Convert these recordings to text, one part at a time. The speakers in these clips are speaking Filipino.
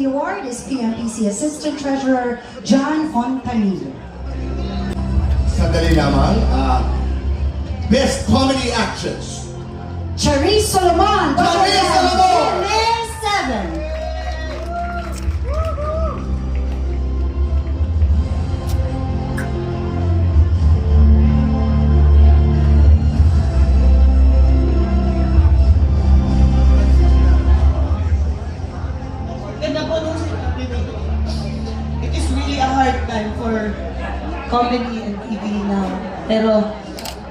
the award is PMPC Assistant Treasurer John Fontanillo. Sandali lamang, Best Comedy Actress. Charisse Solomon, Charisse Solomon! May 7. Ganda po nung sinabi nito. It is really a hard time for comedy and TV now. Pero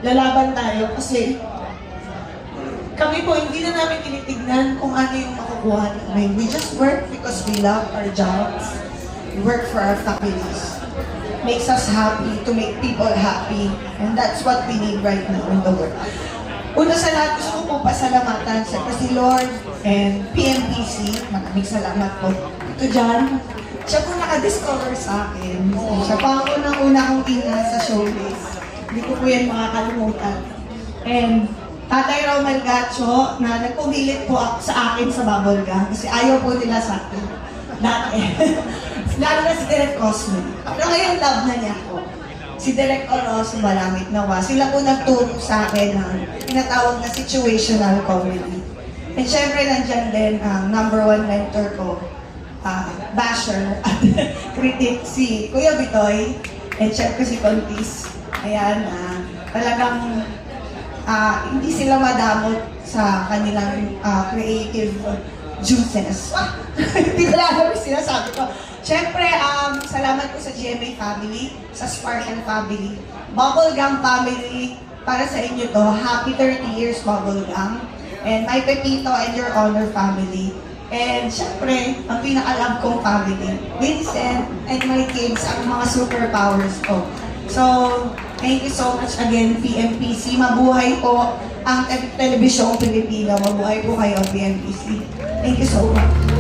lalaban tayo kasi kami po hindi na namin tinitignan kung ano yung makukuha namin. We just work because we love our jobs. We work for our families. Makes us happy to make people happy. And that's what we need right now in the world. Una sa lahat, gusto ko po pasalamatan sa si Lord and PMPC. Maraming salamat po. Ito dyan, siya po nakadiscover sa akin. Siya pa ang unang-una kong ina sa showbiz. Hindi ko po yan makakalimutan. And Tatay Romel Gacho, na nagpumilit po sa akin sa bubble gum kasi ayaw po nila sa akin. Dati. Lalo na si Direk Cosmo. Pero ngayon love na niya ako. Si Direk Oros, Malamit Nawa, sila po nagturo sa akin ng tinatawag na situational comedy. And syempre nandyan din ang #1 mentor ko, basher at critic si Kuya Bitoy, and syempre si Contis. Ayan, talagang hindi sila madamot sa kanilang creative juices. Hindi ko lang sila sabi ko. Siyempre, salamat po sa GMA family, sa Sparkle family, Bubblegum family, para sa inyo to. Happy 30 years, Bubblegum. And my Pepito and Your Honor family. And siyempre, ang pinaka-love kong family, Vincent and my kids, ang mga superpowers ko. So, thank you so much again, PMPC. Mabuhay po ang telebisyong Pilipino. Mabuhay po kayo, PMPC. Thank you so much.